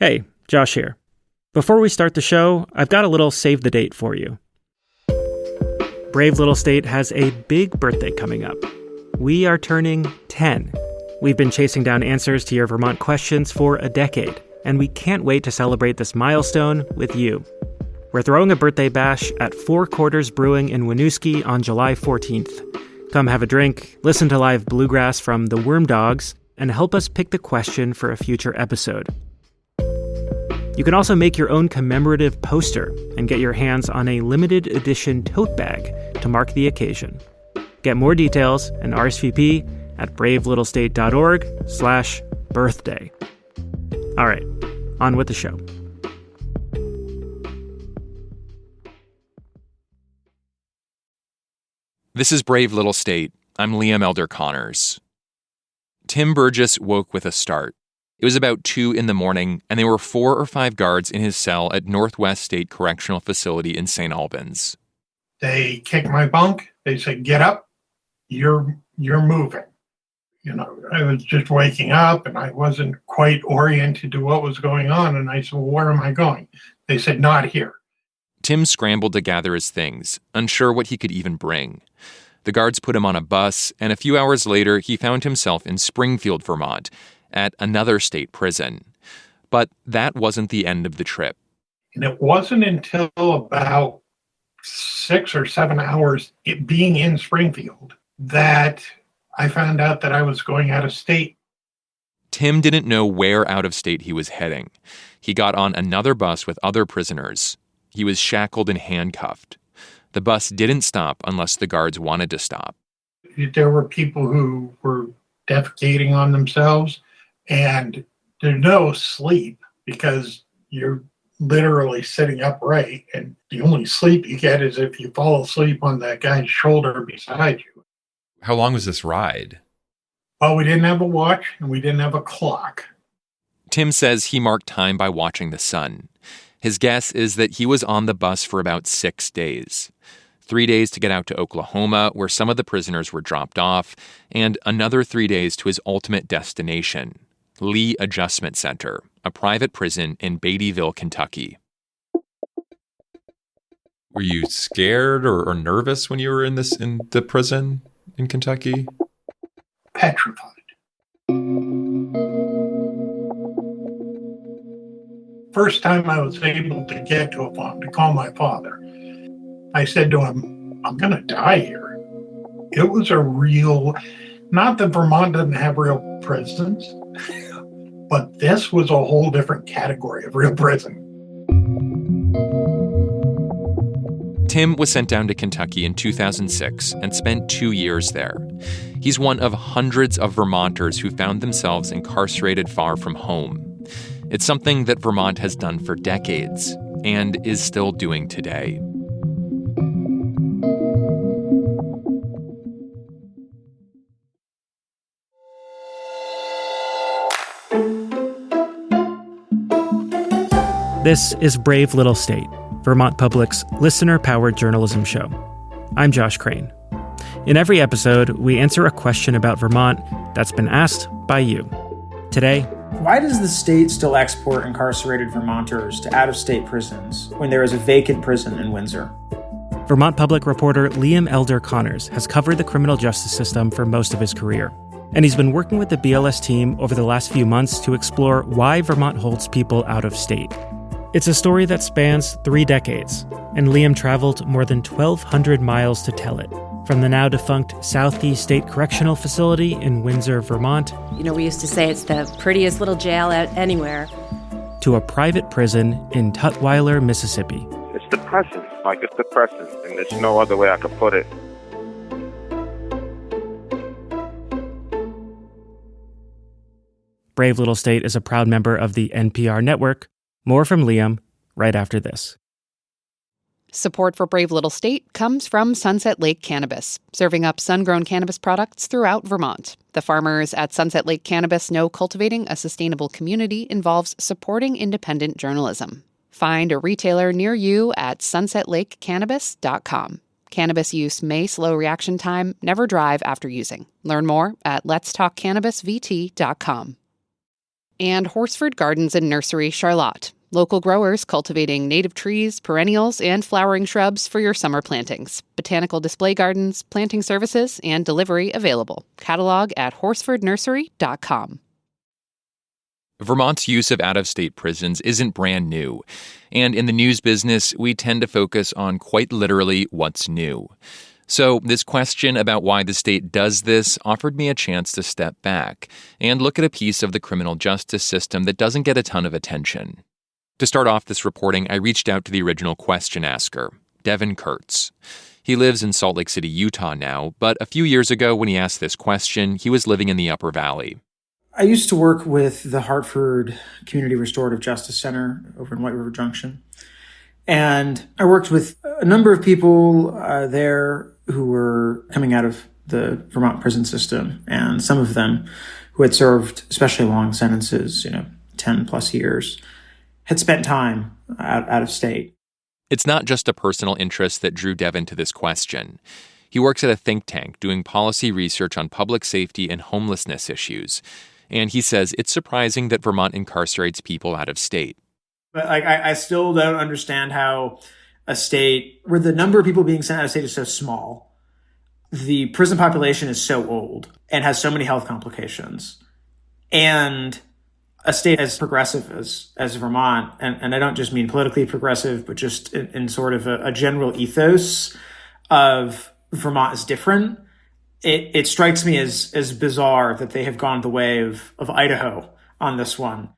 Hey, Josh here. Before we start the show, I've got a little save the date for you. Brave Little State has a big birthday coming up. We are turning 10. We've been chasing down answers to your Vermont questions for a decade, and we can't wait to celebrate this milestone with you. We're throwing a birthday bash at Four Quarters Brewing in Winooski on July 14th. Come have a drink, listen to live bluegrass from the Worm Dogs, and help us pick the question for a future episode. You can also make your own commemorative poster and get your hands on a limited edition tote bag to mark the occasion. Get more details and RSVP at bravelittlestate.org/birthday. All right, on with the show. This is Brave Little State. I'm Liam Elder Connors. Tim Burgess woke with a start. It was about 2 a.m, and there were 4 or 5 guards in his cell at Northwest State Correctional Facility in St. Albans. They kicked my bunk. They said, "Get up. You're moving." I was just waking up, and I wasn't quite oriented to what was going on. And I said, "Well, where am I going?" They said, "Not here." Tim scrambled to gather his things, unsure what he could even bring. The guards put him on a bus, and a few hours later, he found himself in Springfield, Vermont, at another state prison. But that wasn't the end of the trip. And it wasn't until about 6 or 7 hours being in Springfield that I found out that I was going out of state. Tim didn't know where out of state he was heading. He got on another bus with other prisoners. He was shackled and handcuffed. The bus didn't stop unless the guards wanted to stop. There were people who were defecating on themselves, and there's no sleep because you're literally sitting upright, and the only sleep you get is if you fall asleep on that guy's shoulder beside you. How long was this ride? Well, we didn't have a watch, and we didn't have a clock. Tim says he marked time by watching the sun. His guess is that he was on the bus for about 6 days. 3 days to get out to Oklahoma, where some of the prisoners were dropped off, and another 3 days to his ultimate destination, Lee Adjustment Center, a private prison in Beattyville, Kentucky. Were you scared or nervous when you were in the prison in Kentucky? Petrified. First time I was able to get to a phone to call my father, I said to him, "I'm going to die here." It was a real, not that Vermont doesn't have real prisons, but this was a whole different category of real prison. Tim was sent down to Kentucky in 2006 and spent 2 years there. He's one of hundreds of Vermonters who found themselves incarcerated far from home. It's something that Vermont has done for decades and is still doing today. This is Brave Little State, Vermont Public's listener-powered journalism show. I'm Josh Crane. In every episode, we answer a question about Vermont that's been asked by you. Today, why does the state still export incarcerated Vermonters to out-of-state prisons when there is a vacant prison in Windsor? Vermont Public reporter Liam Elder Connors has covered the criminal justice system for most of his career. And he's been working with the BLS team over the last few months to explore why Vermont holds people out of state. It's a story that spans 3 decades, and Liam traveled more than 1,200 miles to tell it. From the now-defunct Southeast State Correctional Facility in Windsor, Vermont. We used to say it's the prettiest little jail anywhere. To a private prison in Tutwiler, Mississippi. It's depressing. It's depressing, and there's no other way I could put it. Brave Little State is a proud member of the NPR Network. More from Liam right after this. Support for Brave Little State comes from Sunset Lake Cannabis, serving up sun-grown cannabis products throughout Vermont. The farmers at Sunset Lake Cannabis know cultivating a sustainable community involves supporting independent journalism. Find a retailer near you at sunsetlakecannabis.com. Cannabis use may slow reaction time. Never drive after using. Learn more at letstalkcannabisvt.com. And Horsford Gardens and Nursery, Charlotte. Local growers cultivating native trees, perennials, and flowering shrubs for your summer plantings. Botanical display gardens, planting services, and delivery available. Catalog at horsfordnursery.com. Vermont's use of out-of-state prisons isn't brand new. And in the news business, we tend to focus on quite literally what's new. So this question about why the state does this offered me a chance to step back and look at a piece of the criminal justice system that doesn't get a ton of attention. To start off this reporting, I reached out to the original question asker, Devon Kurtz. He lives in Salt Lake City, Utah now, but a few years ago when he asked this question, he was living in the Upper Valley. I used to work with the Hartford Community Restorative Justice Center over in White River Junction. And I worked with a number of people there who were coming out of the Vermont prison system, and some of them who had served especially long sentences, 10 plus years, had spent time out of state. It's not just a personal interest that drew Devon to this question. He works at a think tank doing policy research on public safety and homelessness issues. And he says it's surprising that Vermont incarcerates people out of state. But I still don't understand how a state where the number of people being sent out of state is so small, the prison population is so old and has so many health complications, and a state as progressive as Vermont, and I don't just mean politically progressive, but just in sort of a general ethos of Vermont is different. It strikes me as bizarre that they have gone the way of Idaho on this one.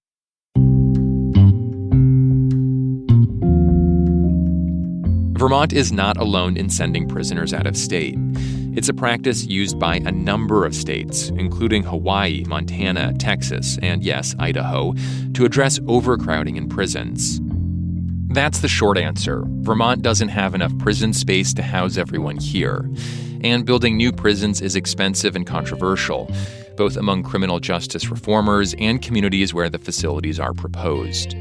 Vermont is not alone in sending prisoners out of state. It's a practice used by a number of states, including Hawaii, Montana, Texas, and yes, Idaho, to address overcrowding in prisons. That's the short answer. Vermont doesn't have enough prison space to house everyone here. And building new prisons is expensive and controversial, both among criminal justice reformers and communities where the facilities are proposed.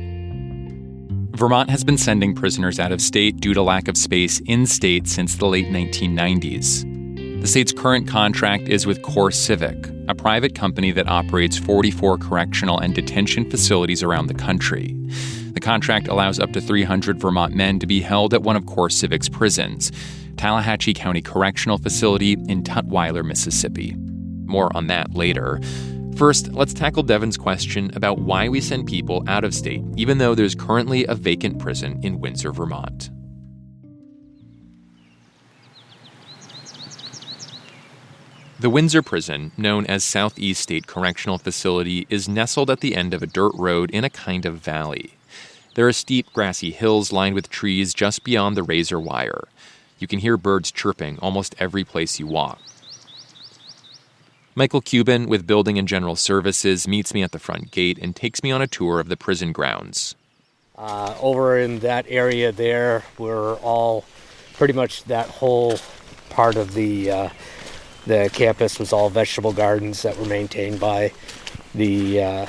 Vermont has been sending prisoners out of state due to lack of space in state since the late 1990s. The state's current contract is with Core Civic, a private company that operates 44 correctional and detention facilities around the country. The contract allows up to 300 Vermont men to be held at one of Core Civic's prisons, Tallahatchie County Correctional Facility in Tutwiler, Mississippi. More on that later. First, let's tackle Devon's question about why we send people out of state, even though there's currently a vacant prison in Windsor, Vermont. The Windsor Prison, known as Southeast State Correctional Facility, is nestled at the end of a dirt road in a kind of valley. There are steep, grassy hills lined with trees just beyond the razor wire. You can hear birds chirping almost every place you walk. Michael Cuban with Building and General Services meets me at the front gate and takes me on a tour of the prison grounds. Over in that area there, we're all pretty much that whole part of the campus was all vegetable gardens that were maintained by the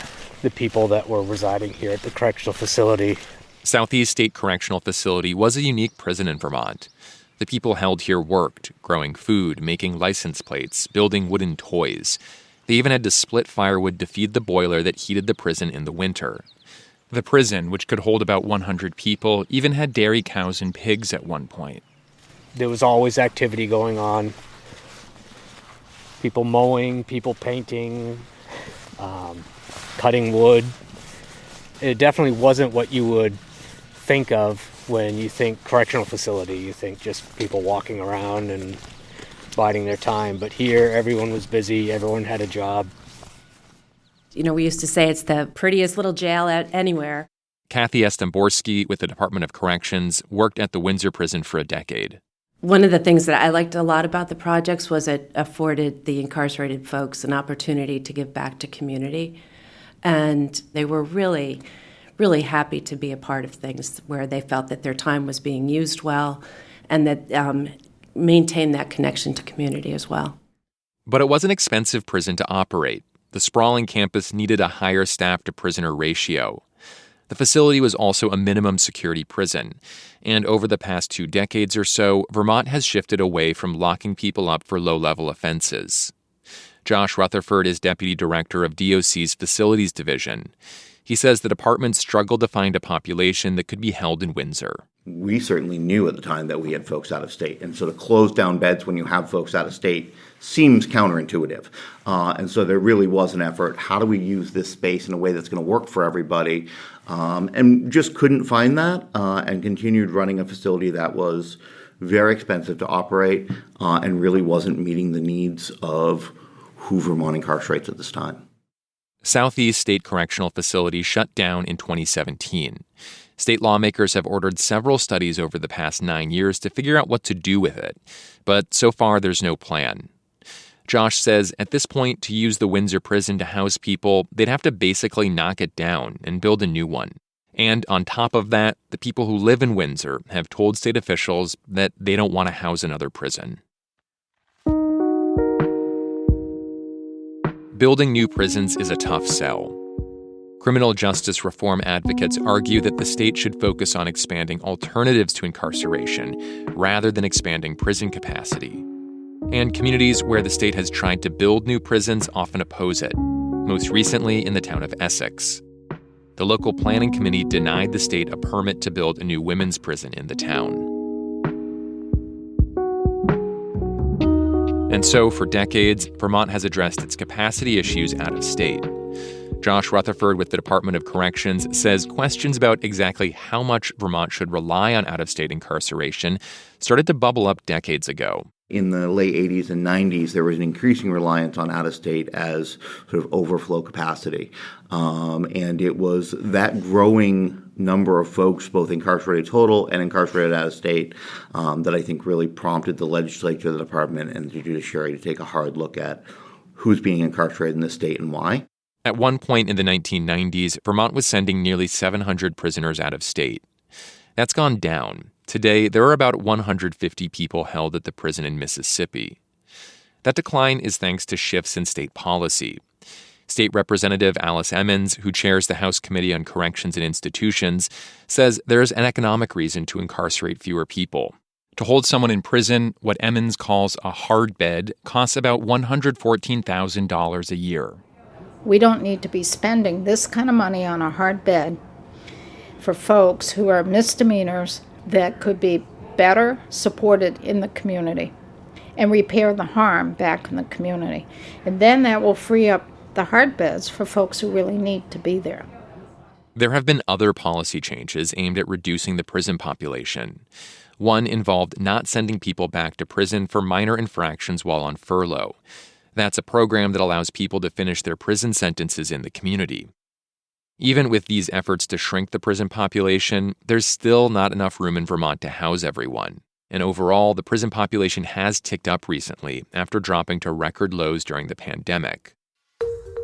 people that were residing here at the correctional facility. Southeast State Correctional Facility was a unique prison in Vermont. The people held here worked, growing food, making license plates, building wooden toys. They even had to split firewood to feed the boiler that heated the prison in the winter. The prison, which could hold about 100 people, even had dairy cows and pigs at one point. There was always activity going on. People mowing, people painting, cutting wood. It definitely wasn't what you would think of when you think correctional facility. You think just people walking around and biding their time. But here, everyone was busy. Everyone had a job. We used to say it's the prettiest little jail anywhere. Kathy Estemborski with the Department of Corrections worked at the Windsor Prison for a decade. One of the things that I liked a lot about the projects was it afforded the incarcerated folks an opportunity to give back to community. And they were really, really happy to be a part of things where they felt that their time was being used well and that maintained that connection to community as well. But it was an expensive prison to operate. The sprawling campus needed a higher staff-to-prisoner ratio. The facility was also a minimum security prison, and over the past 2 decades or so, Vermont has shifted away from locking people up for low-level offenses. Josh Rutherford is deputy director of DOC's Facilities Division. He says the department struggled to find a population that could be held in Windsor. We certainly knew at the time that we had folks out of state. And so to close down beds when you have folks out of state seems counterintuitive. And so there really was an effort. How do we use this space in a way that's going to work for everybody? And just couldn't find that and continued running a facility that was very expensive to operate and really wasn't meeting the needs of who Vermont incarcerates at this time. Southeast State Correctional Facility shut down in 2017. State lawmakers have ordered several studies over the past 9 years to figure out what to do with it, but so far there's no plan. Josh says at this point, to use the Windsor prison to house people, they'd have to basically knock it down and build a new one. And on top of that, the people who live in Windsor have told state officials that they don't want to house another prison. Building new prisons is a tough sell. Criminal justice reform advocates argue that the state should focus on expanding alternatives to incarceration rather than expanding prison capacity. And communities where the state has tried to build new prisons often oppose it, most recently in the town of Essex. The local planning committee denied the state a permit to build a new women's prison in the town. And so, for decades, Vermont has addressed its capacity issues out of state. Josh Rutherford with the Department of Corrections says questions about exactly how much Vermont should rely on out-of-state incarceration started to bubble up decades ago. In the late 80s and 90s, there was an increasing reliance on out-of-state as sort of overflow capacity. And it was that growing number of folks, both incarcerated total and incarcerated out-of-state, that I think really prompted the legislature, the department, and the judiciary to take a hard look at who's being incarcerated in the state and why. At one point in the 1990s, Vermont was sending nearly 700 prisoners out of state. That's gone down. Today, there are about 150 people held at the prison in Mississippi. That decline is thanks to shifts in state policy. State Representative Alice Emmons, who chairs the House Committee on Corrections and Institutions, says there is an economic reason to incarcerate fewer people. To hold someone in prison, what Emmons calls a hard bed, costs about $114,000 a year. We don't need to be spending this kind of money on a hard bed for folks who are misdemeanors that could be better supported in the community and repair the harm back in the community. And then that will free up the hard beds for folks who really need to be there. There have been other policy changes aimed at reducing the prison population. One involved not sending people back to prison for minor infractions while on furlough. That's a program that allows people to finish their prison sentences in the community. Even with these efforts to shrink the prison population, there's still not enough room in Vermont to house everyone. And overall, the prison population has ticked up recently after dropping to record lows during the pandemic.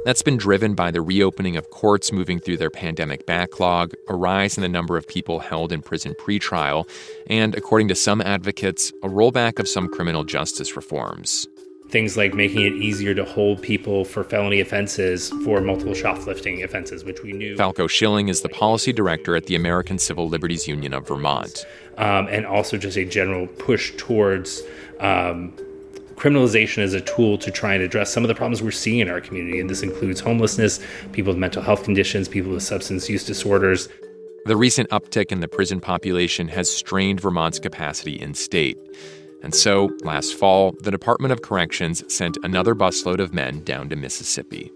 That's been driven by the reopening of courts moving through their pandemic backlog, a rise in the number of people held in prison pretrial, and, according to some advocates, a rollback of some criminal justice reforms. Things like making it easier to hold people for felony offenses for multiple shoplifting offenses, which we knew. Falco Schilling is the policy director at the American Civil Liberties Union of Vermont. And also just a general push towards criminalization as a tool to try and address some of the problems we're seeing in our community. And this includes homelessness, people with mental health conditions, people with substance use disorders. The recent uptick in the prison population has strained Vermont's capacity in state. And so, last fall, the Department of Corrections sent another busload of men down to Mississippi.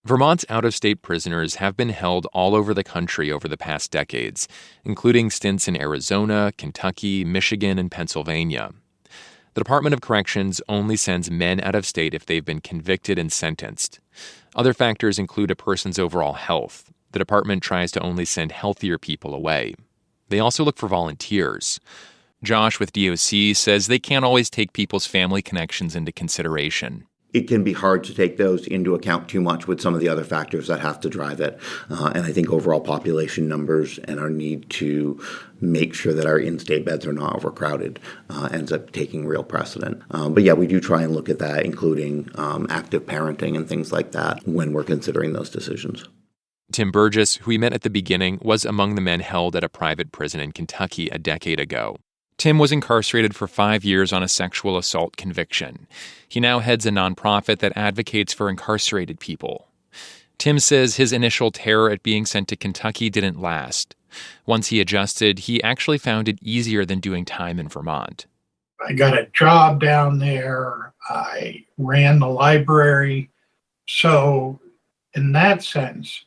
Vermont's out-of-state prisoners have been held all over the country over the past decades, including stints in Arizona, Kentucky, Michigan, and Pennsylvania. The Department of Corrections only sends men out of state if they've been convicted and sentenced. Other factors include a person's overall health. The department tries to only send healthier people away. They also look for volunteers. Josh with DOC says they can't always take people's family connections into consideration. It can be hard to take those into account too much with some of the other factors that have to drive it. And I think overall population numbers and our need to make sure that our in-state beds are not overcrowded ends up taking real precedent. But yeah, we do try and look at that, including active parenting and things like that when we're considering those decisions. Tim Burgess, who we met at the beginning, was among the men held at a private prison in Kentucky a decade ago. Tim was incarcerated for 5 years on a sexual assault conviction. He now heads a nonprofit that advocates for incarcerated people. Tim says his initial terror at being sent to Kentucky didn't last. Once he adjusted, he actually found it easier than doing time in Vermont. I got a job down there. I ran the library. So in that sense,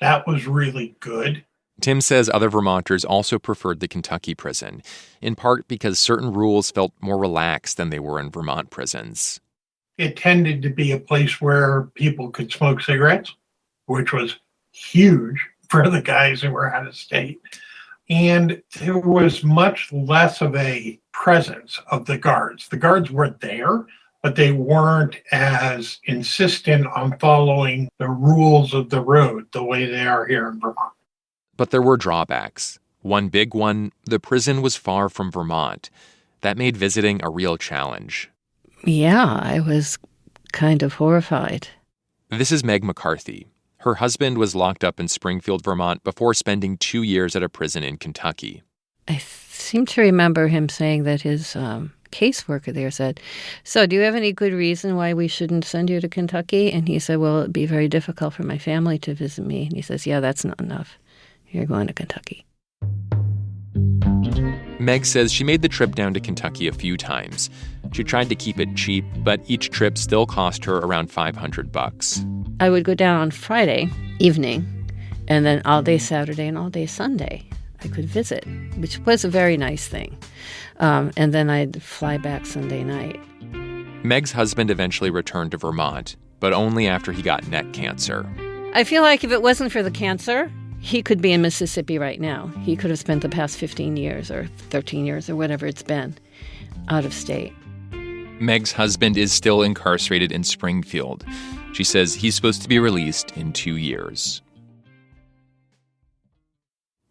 that was really good. Tim says other Vermonters also preferred the Kentucky prison, in part because certain rules felt more relaxed than they were in Vermont prisons. It tended to be a place where people could smoke cigarettes, which was huge for the guys who were out of state. And there was much less of a presence of the guards. The guards were there, but they weren't as insistent on following the rules of the road the way they are here in Vermont. But there were drawbacks. One big one, the prison was far from Vermont. That made visiting a real challenge. Yeah, I was kind of horrified. This is Meg McCarthy. Her husband was locked up in Springfield, Vermont, before spending 2 years at a prison in Kentucky. I seem to remember him saying that his caseworker there said, "So do you have any good reason why we shouldn't send you to Kentucky?" And he said, "Well, it'd be very difficult for my family to visit me." And he says, "Yeah, that's not enough. You're going to Kentucky." Meg says she made the trip down to Kentucky a few times. She tried to keep it cheap, but each trip still cost her around $500. I would go down on Friday evening, and then all day Saturday and all day Sunday I could visit, which was a very nice thing. And then I'd fly back Sunday night. Meg's husband eventually returned to Vermont, but only after he got neck cancer. I feel like if it wasn't for the cancer, he could be in Mississippi right now. He could have spent the past 15 years or 13 years or whatever it's been out of state. Meg's husband is still incarcerated in Springfield. She says he's supposed to be released in 2 years.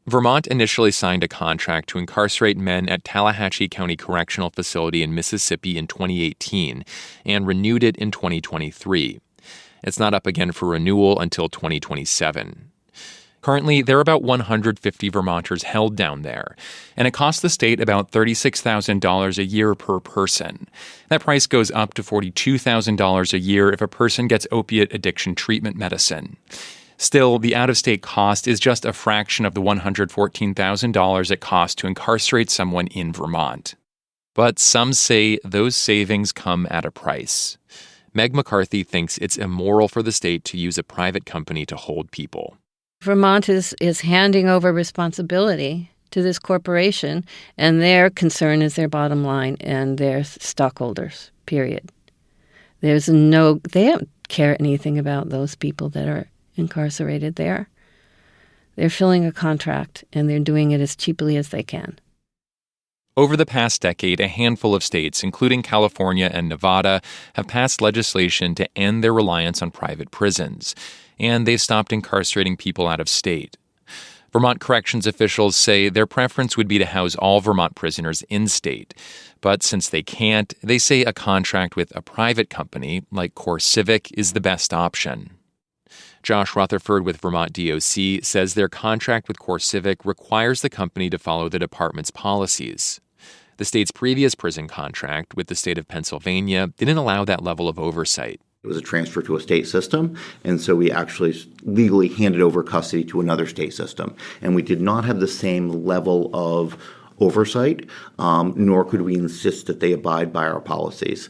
Vermont initially signed a contract to incarcerate men at Tallahatchie County Correctional Facility in Mississippi in 2018 and renewed it in 2023. It's not up again for renewal until 2027. Currently, there are about 150 Vermonters held down there, and it costs the state about $36,000 a year per person. That price goes up to $42,000 a year if a person gets opiate addiction treatment medicine. Still, the out-of-state cost is just a fraction of the $114,000 it costs to incarcerate someone in Vermont. But some say those savings come at a price. Meg McCarthy thinks it's immoral for the state to use a private company to hold people. Vermont is handing over responsibility to this corporation, and their concern is their bottom line and their stockholders, period. They don't care anything about those people that are incarcerated there. They're filling a contract, and they're doing it as cheaply as they can. Over the past decade, a handful of states, including California and Nevada, have passed legislation to end their reliance on private prisons, and they've stopped incarcerating people out of state. Vermont corrections officials say their preference would be to house all Vermont prisoners in-state. But since they can't, they say a contract with a private company, like CoreCivic, is the best option. Josh Rutherford with Vermont DOC says their contract with CoreCivic requires the company to follow the department's policies. The state's previous prison contract with the state of Pennsylvania didn't allow that level of oversight. It was a transfer to a state system, and so we actually legally handed over custody to another state system. And we did not have the same level of oversight, nor could we insist that they abide by our policies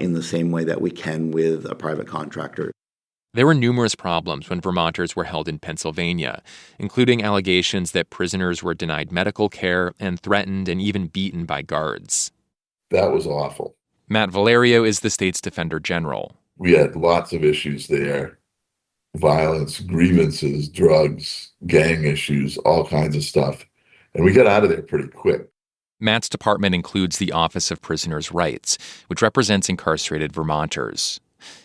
in the same way that we can with a private contractor. There were numerous problems when Vermonters were held in Pennsylvania, including allegations that prisoners were denied medical care and threatened and even beaten by guards. That was awful. Matt Valerio is the state's Defender General. We had lots of issues there. Violence, grievances, drugs, gang issues, all kinds of stuff. And we got out of there pretty quick. Matt's department includes the Office of Prisoners' Rights, which represents incarcerated Vermonters.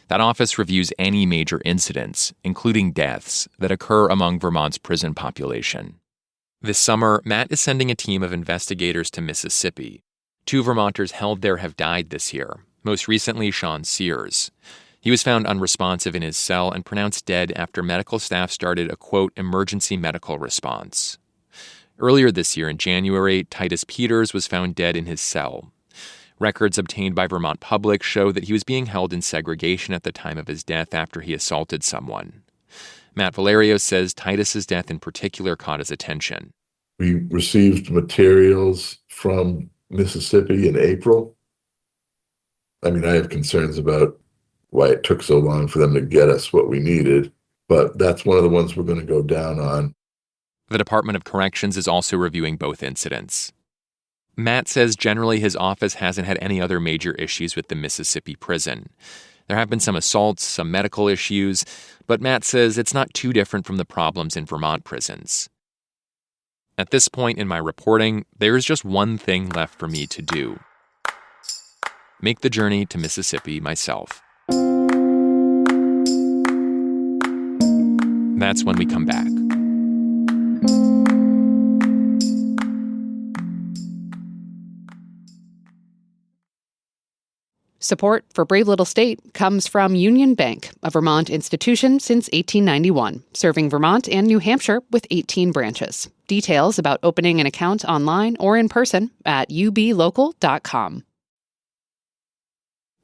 That office reviews any major incidents, including deaths, that occur among Vermont's prison population. This summer, Matt is sending a team of investigators to Mississippi. 2 Vermonters held there have died this year, most recently Sean Sears. He was found unresponsive in his cell and pronounced dead after medical staff started a, quote, emergency medical response. Earlier this year in January, Titus Peters was found dead in his cell. Records obtained by Vermont Public show that he was being held in segregation at the time of his death after he assaulted someone. Matt Valerio says Titus's death in particular caught his attention. We received materials from Mississippi in April. I mean, I have concerns about why it took so long for them to get us what we needed, but that's one of the ones we're going to go down on. The Department of Corrections is also reviewing both incidents. Matt says generally his office hasn't had any other major issues with the Mississippi prison. There have been some assaults, some medical issues, but Matt says it's not too different from the problems in Vermont prisons. At this point in my reporting, there is just one thing left for me to do: make the journey to Mississippi myself. That's when we come back. Support for Brave Little State comes from Union Bank, a Vermont institution since 1891, serving Vermont and New Hampshire with 18 branches. Details about opening an account online or in person at ublocal.com.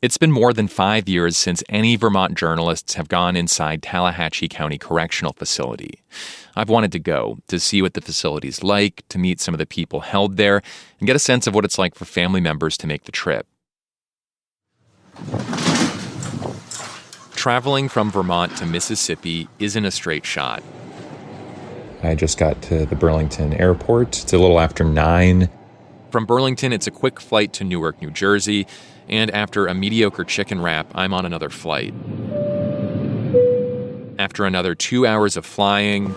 It's been more than 5 years since any Vermont journalists have gone inside Tallahatchie County Correctional Facility. I've wanted to go to see what the facility's like, to meet some of the people held there, and get a sense of what it's like for family members to make the trip. Traveling from Vermont to Mississippi isn't a straight shot. I just got to the Burlington airport. It's a little after 9. From Burlington, it's a quick flight to Newark, New Jersey, and after a mediocre chicken wrap, I'm on another flight. After another 2 hours of flying,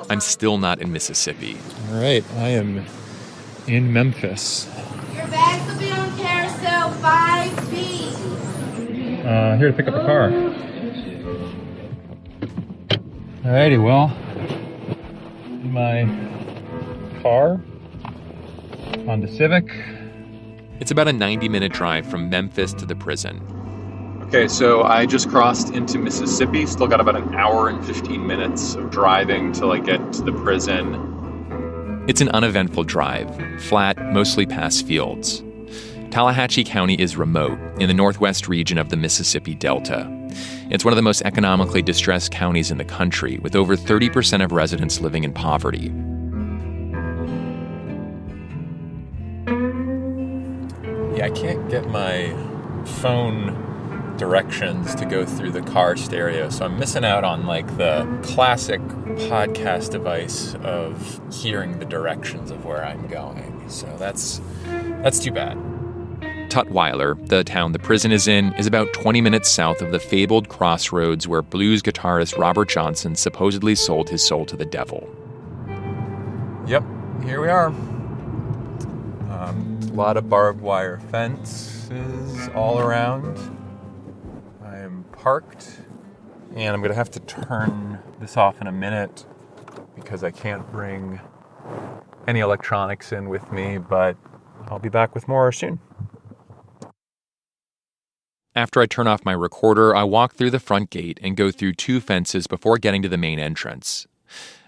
I'm still not in Mississippi. All right, I am in Memphis. Your bags will be on carousel 5B. Here to pick up a car. Alrighty, well, in my car, Honda Civic. It's about a 90-minute drive from Memphis to the prison. Okay, so I just crossed into Mississippi. Still got about an hour and 15 minutes of driving till I get to the prison. It's an uneventful drive, flat, mostly past fields. Tallahatchie County is remote, in the northwest region of the Mississippi Delta. It's one of the most economically distressed counties in the country, with over 30% of residents living in poverty. Yeah, I can't get my phone directions to go through the car stereo, so I'm missing out on like the classic podcast device of hearing the directions of where I'm going. So that's too bad. Tutwiler, the town the prison is in, is about 20 minutes south of the fabled crossroads where blues guitarist Robert Johnson supposedly sold his soul to the devil. Yep, here we are. A lot of barbed wire fences all around. I am parked, and I'm going to have to turn this off in a minute because I can't bring any electronics in with me, but I'll be back with more soon. After I turn off my recorder, I walk through the front gate and go through 2 fences before getting to the main entrance.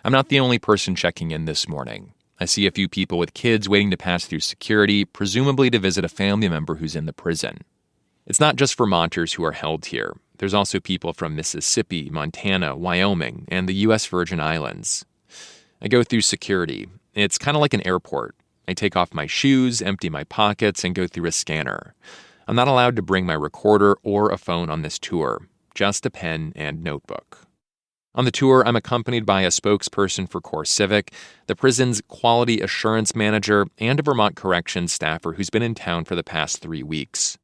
I'm not the only person checking in this morning. I see a few people with kids waiting to pass through security, presumably to visit a family member who's in the prison. It's not just Vermonters who are held here. There's also people from Mississippi, Montana, Wyoming, and the U.S. Virgin Islands. I go through security. It's kind of like an airport. I take off my shoes, empty my pockets, and go through a scanner. I'm not allowed to bring my recorder or a phone on this tour, just a pen and notebook. On the tour, I'm accompanied by a spokesperson for CoreCivic, the prison's quality assurance manager, and a Vermont corrections staffer who's been in town for the past 3 weeks.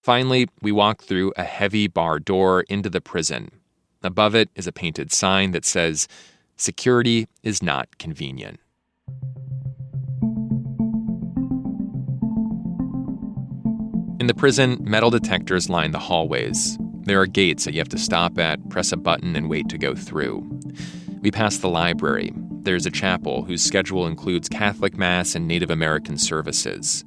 Finally, we walk through a heavy bar door into the prison. Above it is a painted sign that says, "Security is not convenient." In the prison, metal detectors line the hallways. There are gates that you have to stop at, press a button, and wait to go through. We pass the library. There's a chapel whose schedule includes Catholic Mass and Native American services.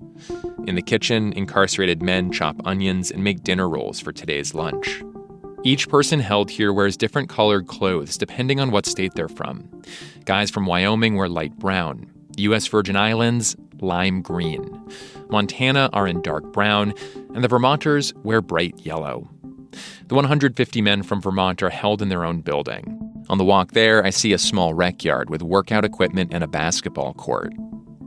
In the kitchen, incarcerated men chop onions and make dinner rolls for today's lunch. Each person held here wears different colored clothes depending on what state they're from. Guys from Wyoming wear light brown. The U.S. Virgin Islands, lime green. Montana are in dark brown, and the Vermonters wear bright yellow. The 150 men from Vermont are held in their own building. On the walk there, I see a small rec yard with workout equipment and a basketball court.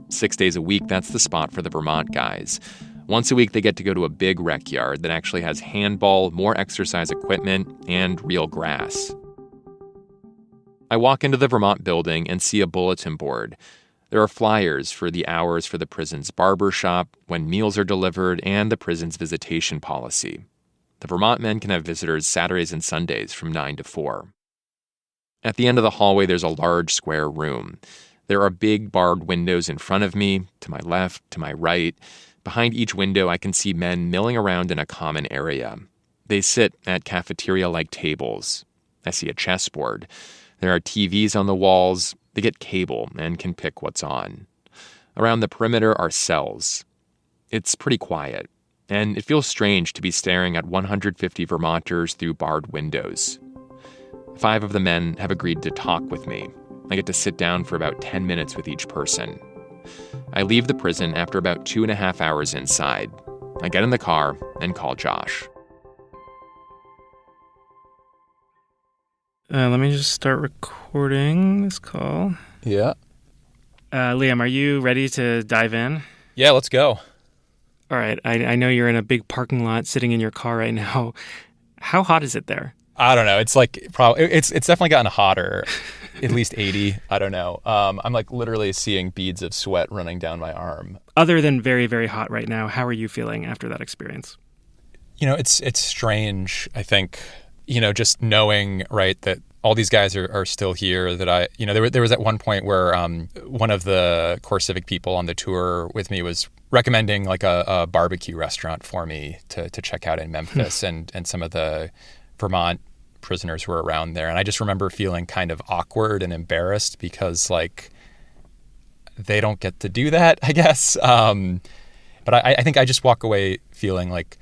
6 days a week, that's the spot for the Vermont guys. Once a week, they get to go to a big rec yard that actually has handball, more exercise equipment, and real grass. I walk into the Vermont building and see a bulletin board. There are flyers for the hours for the prison's barber shop, when meals are delivered, and the prison's visitation policy. The Vermont men can have visitors Saturdays and Sundays from 9 to 4. At the end of the hallway, there's a large square room. There are big barred windows in front of me, to my left, to my right. Behind each window, I can see men milling around in a common area. They sit at cafeteria-like tables. I see a chessboard. There are TVs on the walls. They get cable and can pick what's on. Around the perimeter are cells. It's pretty quiet, and it feels strange to be staring at 150 Vermonters through barred windows. 5 of the men have agreed to talk with me. I get to sit down for about 10 minutes with each person. I leave the prison after about 2.5 hours inside. I get in the car and call Josh. Let me just start recording this call. Yeah. Liam, are you ready to dive in? Yeah, let's go. All right. I know you're in a big parking lot sitting in your car right now. How hot is it there? I don't know. It's like it's definitely gotten hotter, at least 80. I don't know. I'm like literally seeing beads of sweat running down my arm. Other than very, very hot right now, how are you feeling after that experience? You know, it's strange, I think, just knowing, right, that all these guys are still here, that there was at one point where one of the Core Civic people on the tour with me was recommending like a barbecue restaurant for me to check out in Memphis, and some of the Vermont prisoners were around there. And I just remember feeling kind of awkward and embarrassed because like they don't get to do that, I guess. But I think I just walk away feeling like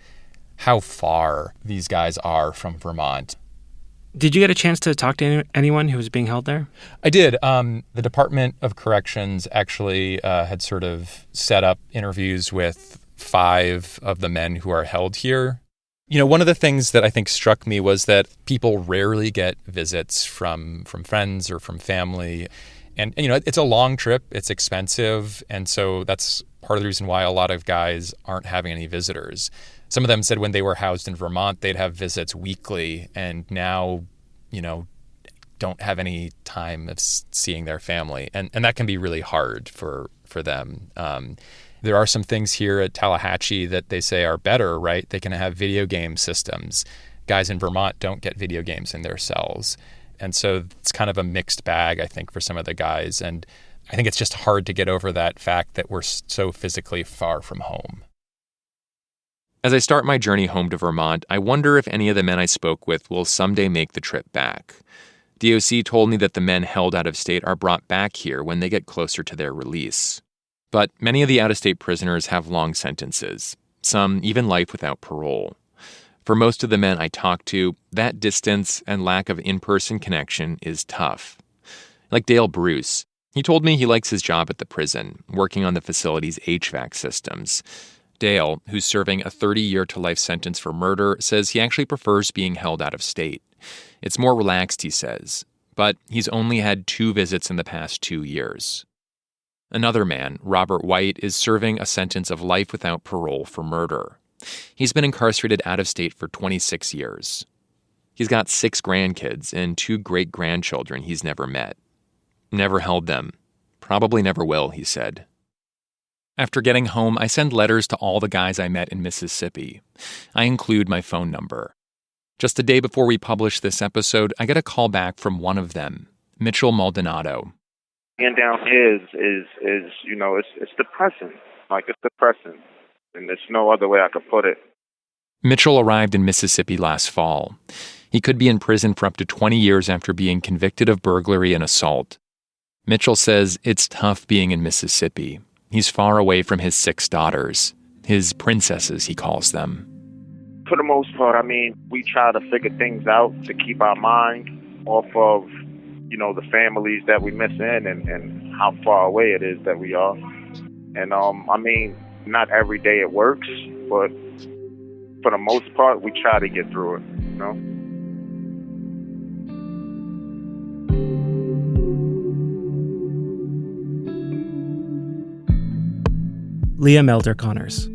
how far these guys are from Vermont. Did you get a chance to talk to anyone who was being held there? I did. The Department of Corrections actually had sort of set up interviews with 5 of the men who are held here. One of the things that I think struck me was that people rarely get visits from friends or from family. And, it's a long trip. It's expensive. And so that's part of the reason why a lot of guys aren't having any visitors. Some of them said when they were housed in Vermont, they'd have visits weekly, and now, don't have any time of seeing their family. And that can be really hard for them. There are some things here at Tallahatchie that they say are better, right? They can have video game systems. Guys in Vermont don't get video games in their cells. And so it's kind of a mixed bag, I think, for some of the guys. And I think it's just hard to get over that fact that we're so physically far from home. As I start my journey home to Vermont, I wonder if any of the men I spoke with will someday make the trip back. DOC told me that the men held out of state are brought back here when they get closer to their release. But many of the out-of-state prisoners have long sentences, some even life without parole. For most of the men I talk to, that distance and lack of in-person connection is tough. Like Dale Bruce. He told me he likes his job at the prison, working on the facility's HVAC systems. Dale, who's serving a 30-year-to-life sentence for murder, says he actually prefers being held out of state. It's more relaxed, he says, but he's only had 2 visits in the past 2 years. Another man, Robert White, is serving a sentence of life without parole for murder. He's been incarcerated out of state for 26 years. He's got 6 grandkids and 2 great-grandchildren he's never met. Never held them. Probably never will, he said. After getting home, I send letters to all the guys I met in Mississippi. I include my phone number. Just a day before we publish this episode, I get a call back from one of them, Mitchell Maldonado. And down is it's depressing. Like, it's depressing. And there's no other way I could put it. Mitchell arrived in Mississippi last fall. He could be in prison for up to 20 years after being convicted of burglary and assault. Mitchell says it's tough being in Mississippi. He's far away from his 6 daughters. his princesses, he calls them. For the most part, I mean, we try to figure things out to keep our mind off of, the families that we miss in and how far away it is that we are. And, I mean, not every day it works, but for the most part, we try to get through it, Liam Elder Connors.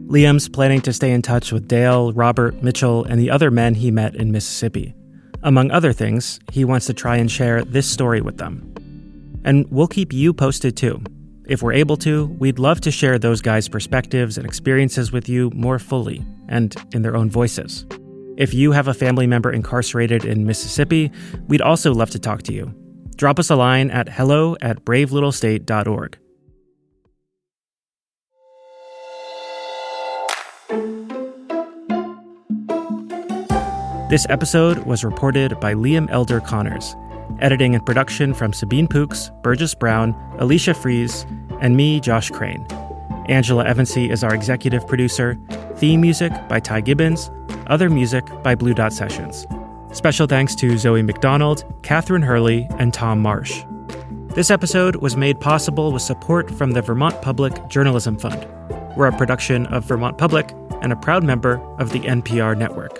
Liam's planning to stay in touch with Dale, Robert, Mitchell, and the other men he met in Mississippi. Among other things, he wants to try and share this story with them. And we'll keep you posted too. If we're able to, we'd love to share those guys' perspectives and experiences with you more fully and in their own voices. If you have a family member incarcerated in Mississippi, we'd also love to talk to you. Drop us a line at hello@bravelittlestate.org. This episode was reported by Liam Elder Connors. Editing and production from Sabine Pooks, Burgess Brown, Alicia Fries, and me, Josh Crane. Angela Evansy is our executive producer. Theme music by Ty Gibbons. Other music by Blue Dot Sessions. Special thanks to Zoe McDonald, Catherine Hurley, and Tom Marsh. This episode was made possible with support from the Vermont Public Journalism Fund. We're a production of Vermont Public and a proud member of the NPR Network.